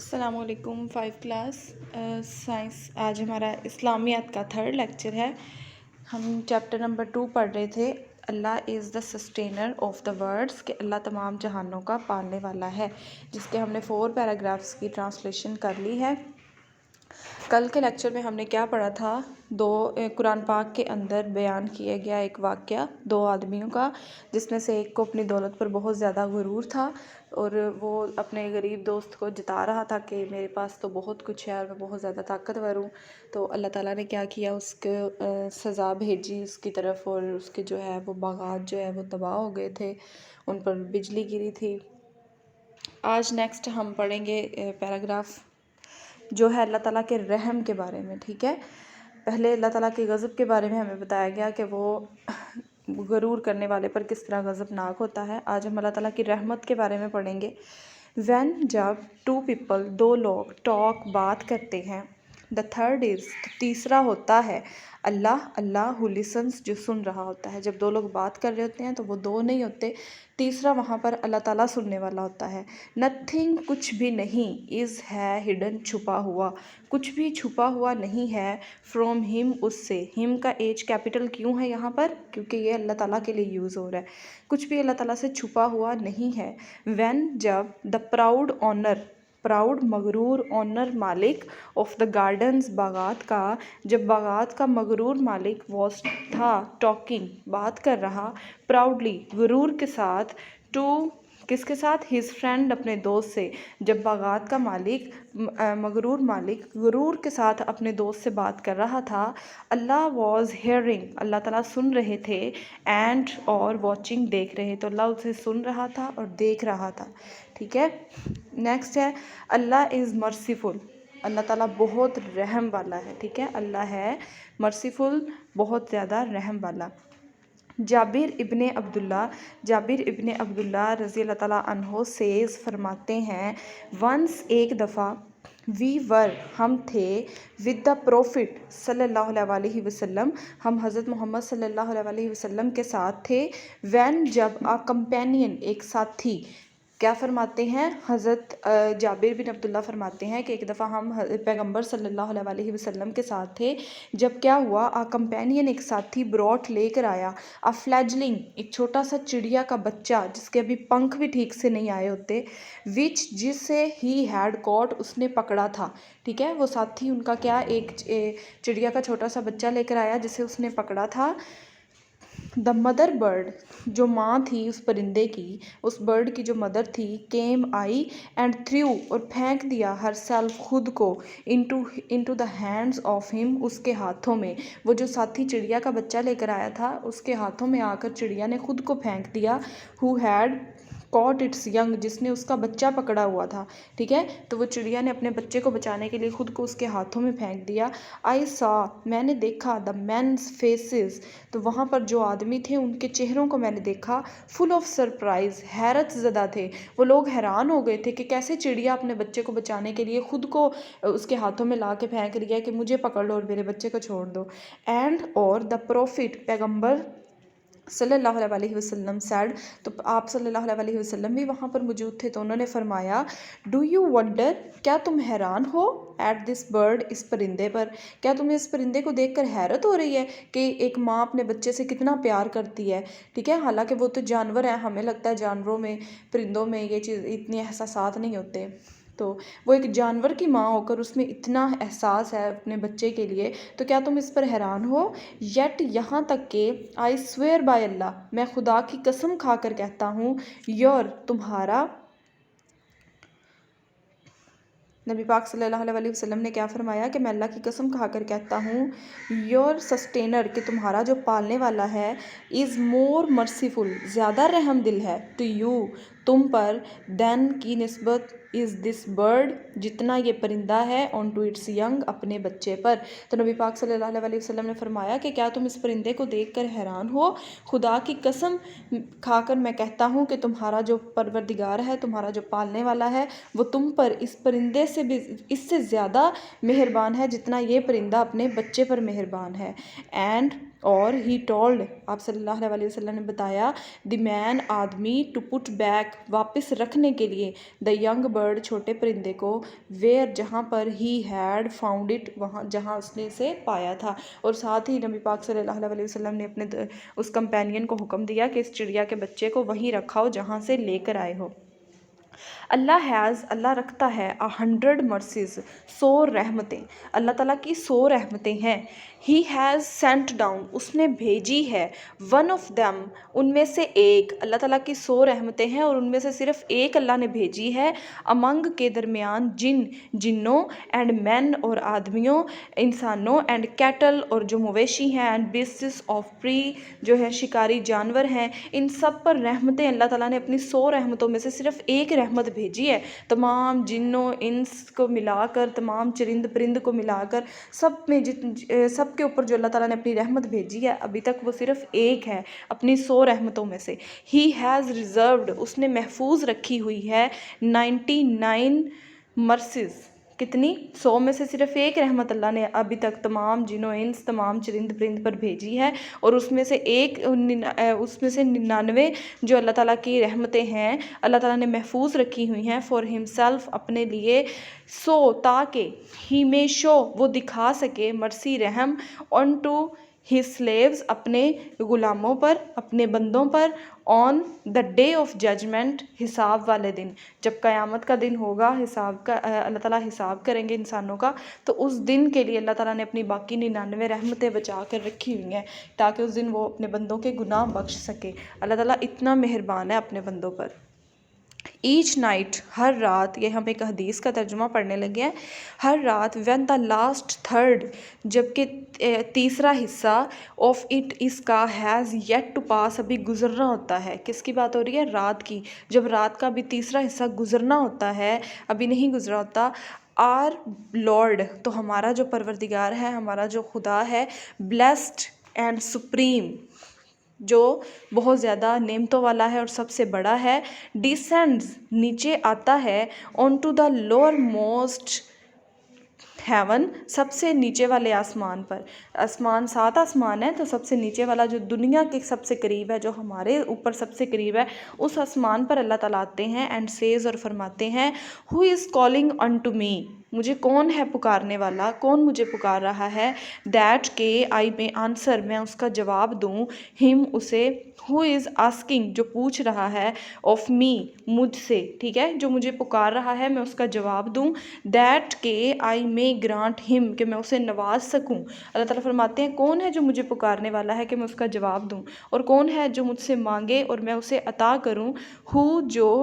अस्सलामुअलैकुम 5 class science. आज हमारा इस्लामियात का थर्ड लेक्चर है। हम चैप्टर नंबर 2 पढ़ रहे थे। Allah is the sustainer of the words, कि अल्लाह तमाम जहानों का पालने वाला है, जिसके हमने 4 पैराग्राफ्स की ट्रांसलेशन कर ली है। कल के लेक्चर में हमने क्या पढ़ा था? कुरान पाक के अंदर बयान किया गया एक वाक़या 2 आदमियों का, जिसमें से एक को अपनी दौलत पर बहुत ज़्यादा गुरूर था और वो अपने गरीब दोस्त को जता रहा था कि मेरे पास तो बहुत कुछ है और मैं बहुत ज़्यादा ताकतवर हूँ। तो अल्लाह ताला ने क्या किया, उसको सज़ा भेजी उसकी तरफ, और उसके जो है वो बागात जो है वो तबाह हो गए थे, उन पर बिजली गिरी थी। आज नेक्स्ट हम पढ़ेंगे पैराग्राफ जो है अल्लाह ताला के रहम के बारे में। ठीक है, पहले अल्लाह ताला के गज़ब के बारे में हमें बताया गया कि वो गरूर करने वाले पर किस तरह गज़बनाक होता है। आज हम अल्लाह ताला की रहमत के बारे में पढ़ेंगे। व्हेन, जब, 2 पीपल, 2 लोग, टॉक, बात करते हैं। द थर्ड इज़, तीसरा होता है अल्लाह, अल्लाह हु लिसन्स, जो सुन रहा होता है। जब 2 लोग बात कर रहे होते हैं तो वो 2 नहीं होते, तीसरा वहाँ पर अल्लाह ताला सुनने वाला होता है। नथिंग, कुछ भी नहीं, इज़, है, हिडन, छुपा हुआ, कुछ भी छुपा हुआ नहीं है, फ्रॉम हिम, उससे। हिम का एज कैपिटल क्यों है यहाँ पर? क्योंकि ये अल्लाह ताला के लिए यूज़ हो रहा है। कुछ भी अल्लाह ताला से छुपा हुआ नहीं है। व्हेन, जब, द प्राउड ऑनर, प्राउड मगरूर, ऑनर मालिक, ऑफ द गार्डन्स, बागात का, जब बागात का मगरूर मालिक वॉज था, टॉकिंग, बात कर रहा, प्राउडली, गुरूर के साथ, टू, किसके साथ? हिज फ्रेंड, अपने दोस्त से। जब बागात का मालिक मगरूर मालिक गुरूर के साथ अपने दोस्त से बात कर रहा था, अल्लाह वॉज हेयरिंग, अल्लाह ताला सुन रहे थे, एंड, और वॉचिंग, देख रहे। तो अल्लाह उसे सुन रहा था और देख रहा था। ठीक है, नेक्स्ट है अल्लाह इज़ मर्सीफुल, अल्लाह ताला बहुत रहम वाला है। ठीक है, अल्लाह है मर्सीफुल, बहुत ज़्यादा रहम वाला। जाबिर इब्ने अब्दुल्ला, जाबिर इब्ने अब्दुल्ला रज़ी अल्लाह ताला अन्हो सेज़, फरमाते हैं, वंस, एक दफ़ा, वी वर, हम थे, विद द प्रोफिट सल्लल्लाहु अलैहि वसल्लम, हम हज़रत मोहम्मद सल्लल्लाहु अलैहि वसल्लम के साथ थे। वैन, जब, अ कंपेनियन, एक साथी। क्या फरमाते हैं? हज़रत जाबिर बिन अब्दुल्ला फरमाते हैं कि एक दफ़ा हम पैगंबर सल्लल्लाहु अलैहि वसल्लम के साथ थे। जब क्या हुआ? आ कंपेनियन, एक साथी, ब्रॉट, लेकर आया, आ फ्लैजलिंग, एक छोटा सा चिड़िया का बच्चा जिसके अभी पंख भी ठीक से नहीं आए होते, विच, जिसे ही हैड कॉट, उसने पकड़ा था। ठीक है, वो साथी उनका क्या, एक चिड़िया का छोटा सा बच्चा लेकर आया जिसे उसने पकड़ा था। द मदर बर्ड, जो माँ थी उस परिंदे की, उस बर्ड की जो मदर थी, केम, आई, एंड थ्रू, और फेंक दिया, हर सेल्फ, खुद को, into the hands of him, उसके हाथों में। वो जो साथी चिड़िया का बच्चा लेकर आया था, उसके हाथों में आकर चिड़िया ने खुद को फेंक दिया। Who had cot it's young, जिसने उसका बच्चा पकड़ा हुआ था। ठीक है, तो वो चिड़िया ने अपने बच्चे को बचाने के लिए खुद को उसके हाथों में फेंक दिया। आई सॉ, मैंने देखा, द मेन्स फेसेस, तो वहाँ पर जो आदमी थे उनके चेहरों को मैंने देखा, फुल ऑफ सरप्राइज, हैरत ज़दा थे। वो लोग हैरान हो गए थे कि कैसे चिड़िया अपने बच्चे को बचाने के लिए खुद को उसके हाथों में ला के फेंक रही है कि मुझे पकड़ लो और मेरे बच्चे को छोड़ दो। एंड, और, द प्रोफिट, पैगंबर सल्लल्लाहु अलैहि वसल्लम सैड, तो आप सल्लल्लाहु अलैहि वसल्लम भी वहाँ पर मौजूद थे, तो उन्होंने फरमाया, डू यू वंडर, क्या तुम हैरान हो, एट दिस बर्ड, इस परिंदे पर, क्या तुम्हें इस परिंदे को देखकर हैरत हो रही है कि एक माँ अपने बच्चे से कितना प्यार करती है। ठीक है, हालांकि वो तो जानवर है, हमें लगता है जानवरों में, परिंदों में ये चीज़, इतने एहसास नहीं होते, तो वो एक जानवर की माँ होकर उसमें इतना एहसास है अपने बच्चे के लिए, तो क्या तुम इस पर हैरान हो। येट, यहाँ तक कि, आई स्वेयर बाय अल्लाह, मैं खुदा की कसम खाकर कहता हूँ, योर, तुम्हारा, नबी पाक सल्लल्लाहु अलैहि वसल्लम ने क्या फरमाया कि मैं अल्लाह की कसम खाकर कहता हूँ, योर सस्टेनर, कि तुम्हारा जो पालने वाला है, इज़ मोर मर्सीफुल, ज़्यादा रहम दिल है, टू यू, तुम पर, देन, की निस्बत, इज़ दिस बर्ड, जितना ये परिंदा है, ऑन टू इट्स यंग, अपने बच्चे पर। तो नबी पाक सल्लल्लाहु अलैहि वसल्लम ने फरमाया कि क्या तुम इस परिंदे को देखकर हैरान हो, खुदा की कसम खाकर मैं कहता हूँ कि तुम्हारा जो परवरदिगार है, तुम्हारा जो पालने वाला है, वो तुम पर इस परिंदे से भी, इससे ज़्यादा मेहरबान है जितना ये परिंदा अपने बच्चे पर मेहरबान है। एंड, और ही टोल्ड, आप सल्लल्लाहु अलैहि वसल्लम ने बताया, द मैन आदमी, टू पुट बैक, वापस रखने के लिए, द यंग बर्ड, छोटे परिंदे को, वेयर, जहाँ पर, ही हैड फाउंड इट, वहाँ जहाँ उसने इसे पाया था। और साथ ही नबी पाक सल्लल्लाहु अलैहि वसल्लम ने अपने उस कंपेनियन को हुक्म दिया कि इस चिड़िया के बच्चे को वहीं रखा हो जहाँ से लेकर आए हो। अल्लाह रखता है 100 मर्सीज, 100 रहमतें, अल्लाह ताला की 100 रहमतें हैं। ही हैज़ सेंट डाउन, उसने भेजी है, वन ऑफ देम, उनमें से एक, अल्लाह ताला की 100 रहमतें हैं और उनमें से सिर्फ एक अल्लाह ने भेजी है, अमंग के दरमियान, जिन्नों, एंड मैन और आदमियों, इंसानों, एंड कैटल और जो मवेशी हैं, एंड बेसिस ऑफ प्री, जो है शिकारी जानवर हैं, इन सब पर रहमतें अल्लाह ताला ने अपनी 100 रहमतों में से सिर्फ एक रहमत भेजी है। तमाम जिन्नों इंस को मिलाकर, तमाम चरिंद परिंद को मिलाकर, सब में सब के ऊपर जो अल्लाह ताला ने अपनी रहमत भेजी है, अभी तक वो सिर्फ एक है अपनी 100 रहमतों में से। ही हैज़ रिजर्व्ड, उसने महफूज रखी हुई है 99 मर्सीज, कितनी, 100 में से सिर्फ एक रहमत अल्लाह ने अभी तक तमाम जिन्नों इंस, तमाम चरिंद परिंद पर भेजी है, और उसमें से 99 जो अल्लाह ताला की रहमतें हैं अल्लाह ताला ने महफूज रखी हुई हैं, फॉर हिमसेल्फ, अपने लिए, सो, ताकि, ही में शो, वो दिखा सके, मर्सी, रहम, ऑन टू हिज स्लेव्स, अपने ग़ुलामों पर, अपने बंदों पर, on the day of judgment, हिसाब वाले दिन, जब क़यामत का दिन होगा, हिसाब का अल्लाह ताला हिसाब करेंगे इंसानों का, तो उस दिन के लिए अल्लाह ताला ने अपनी बाकी 99 रहमतें बचा कर रखी हुई हैं, ताकि उस दिन वो अपने बंदों के गुनाह बख्श सके। अल्लाह ताला इतना मेहरबान है अपने बंदों पर। ईच नाइट, हर रात, ये हम एक हदीस का तर्जुमा पढ़ने लगे हैं, हर रात, व्हेन द लास्ट थर्ड, जबकि तीसरा हिस्सा, ऑफ इट, इसका, हैज़ येट टू पास, अभी गुजरना होता है। किसकी बात हो रही है? रात की। जब रात का अभी तीसरा हिस्सा गुजरना होता है, अभी नहीं गुजरा होता, आर लॉर्ड, तो हमारा जो परवरदिगार है, हमारा जो खुदा है, ब्लेस्ड एंड सुप्रीम, जो बहुत ज़्यादा नेमतों वाला है और सबसे बड़ा है, डिसेंड्स, नीचे आता है, on to the lowermost heaven, सबसे नीचे वाले आसमान पर। आसमान 7 आसमान है, तो सबसे नीचे वाला जो दुनिया के सबसे करीब है, जो हमारे ऊपर सबसे करीब है, उस आसमान पर अल्लाह ताला आते हैं, एंड सेज, और फरमाते हैं, who is calling unto me, मुझे कौन है पुकारने वाला, कौन मुझे पुकार रहा है, दैट के आई में आंसर, मैं उसका जवाब दूँ, हिम, उसे, हु इज़ आस्किंग, जो पूछ रहा है, ऑफ मी, मुझसे, ठीक है, जो मुझे पुकार रहा है मैं उसका जवाब दूँ, दैट के आई मे ग्रांट हिम, कि मैं उसे नवाज सकूँ। अल्लाह ताला फरमाते हैं, कौन है जो मुझे पुकारने वाला है कि मैं उसका जवाब दूँ, और कौन है जो मुझसे मांगे और मैं उसे अता करूँ, हु, जो,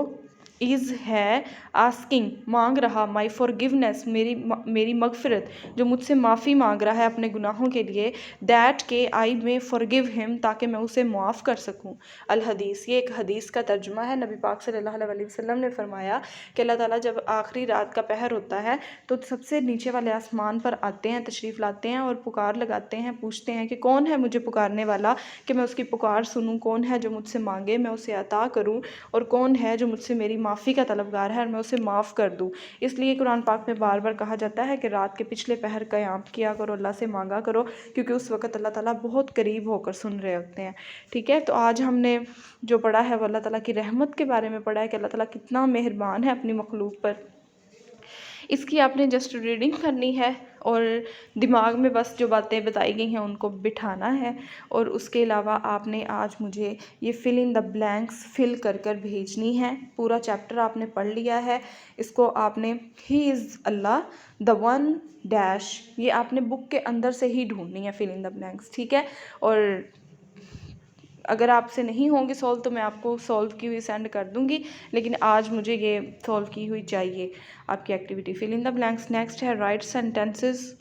इज़, है, आस्किंग, मांग रहा, माई फॉरगिवनेस, मेरी मगफिरत, जो मुझसे माफ़ी मांग रहा है अपने गुनाहों के लिए, दैट के आई में फॉरगिव हिम, ताकि मैं उसे मुआफ़ कर सकूं। अल हदीस, ये एक हदीस का तर्जुमा है। नबी पाक सल्लल्लाहु अलैहि वसल्लम ने फरमाया कि अल्लाह ताला जब आखिरी रात का पहर होता है तो सबसे नीचे वाले आसमान पर आते हैं, तशरीफ़ लाते हैं और पुकार लगाते हैं, पूछते हैं कि कौन है मुझे पुकारने वाला कि मैं उसकी पुकार सुनूँ, कौन है जो मुझसे मांगे मैं उसे अता करूँ, और कौन है जो मुझसे मेरी माफ़ी का तलबगार है और मैं उसे माफ़ कर दूँ। इसलिए कुरान पाक में बार बार कहा जाता है कि रात के पिछले पहर क़याम किया करो, अल्लाह से मांगा करो, क्योंकि उस वक़्त अल्लाह ताला बहुत करीब होकर सुन रहे होते हैं। ठीक है, तो आज हमने जो पढ़ा है वो अल्लाह ताला की रहमत के बारे में पढ़ा है कि अल्लाह ताला कितना मेहरबान है अपनी मखलूक पर। इसकी आपने जस्ट रीडिंग करनी है और दिमाग में बस जो बातें बताई गई हैं उनको बिठाना है, और उसके अलावा आपने आज मुझे ये fill in the blanks fill कर कर भेजनी है। पूरा चैप्टर आपने पढ़ लिया है, इसको आपने he is Allah the one dash, ये आपने बुक के अंदर से ही ढूंढनी है फिल इन द ब्लैंक्स, ठीक है। और अगर आपसे नहीं होंगे सॉल्व तो मैं आपको सॉल्व की हुई सेंड कर दूंगी, लेकिन आज मुझे ये सॉल्व की हुई चाहिए आपकी activity. Fill in the blanks. Next है write sentences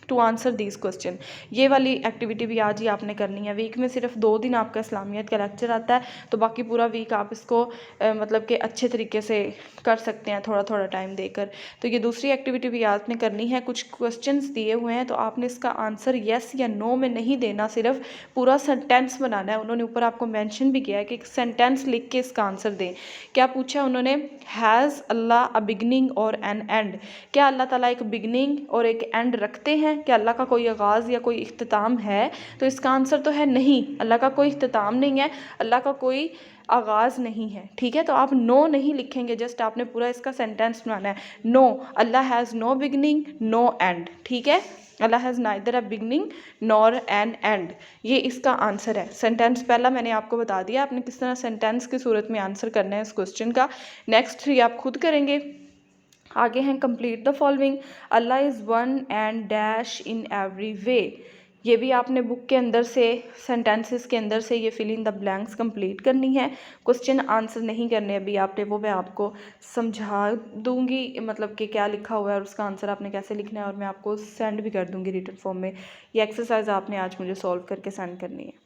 to answer these question. ये वाली एक्टिविटी भी आज ही आपने करनी है। वीक में सिर्फ 2 दिन आपका इस्लामियत का लेक्चर आता है, तो बाकी पूरा वीक आप इसको मतलब कि अच्छे तरीके से कर सकते हैं थोड़ा थोड़ा टाइम देकर। तो ये दूसरी एक्टिविटी भी आपने करनी है। कुछ क्वेश्चंस दिए हुए हैं तो आपने इसका आंसर येस या नो में नहीं देना, सिर्फ पूरा सेंटेंस बनाना है। उन्होंने ऊपर आपको मेंशन भी किया है कि एक सेंटेंस लिख के इसका आंसर दें। क्या पूछा उन्होंने? हैज़ अल्लाह अ बिगनिंग और एन एंड? क्या अल्लाह ताला एक बिगनिंग और एक एंड रखते हैं? कि अल्लाह का कोई आगाज़ या कोई इख्तिताम है, तो इसका आंसर तो है नहीं, अल्लाह का कोई इख्तिताम नहीं है, अल्लाह का कोई आगाज़ नहीं है। ठीक है, तो आप नो नहीं लिखेंगे, जस्ट आपने पूरा इसका सेंटेंस बनाना है। No, Allah has no beginning no end. ठीक है, Allah has neither a beginning nor an end, ये इसका आंसर है। सेंटेंस पहला मैंने आपको बता दिया, आपने किस तरह सेंटेंस की सूरत में आंसर करना है इस क्वेश्चन का। नेक्स्ट 3 आप खुद करेंगे। आगे हैं complete the following, Allah is one and dash in every way. ये भी आपने बुक के अंदर से सेंटेंसेस के अंदर से ये fill in the blanks complete करनी है। क्वेश्चन आंसर नहीं करने अभी आपने, वो मैं आपको समझा दूंगी, मतलब कि क्या लिखा हुआ है और उसका आंसर आपने कैसे लिखना है, और मैं आपको सेंड भी कर दूंगी रिटन फॉर्म में। ये एक्सरसाइज आपने आज मुझे सॉल्व करके सेंड करनी है।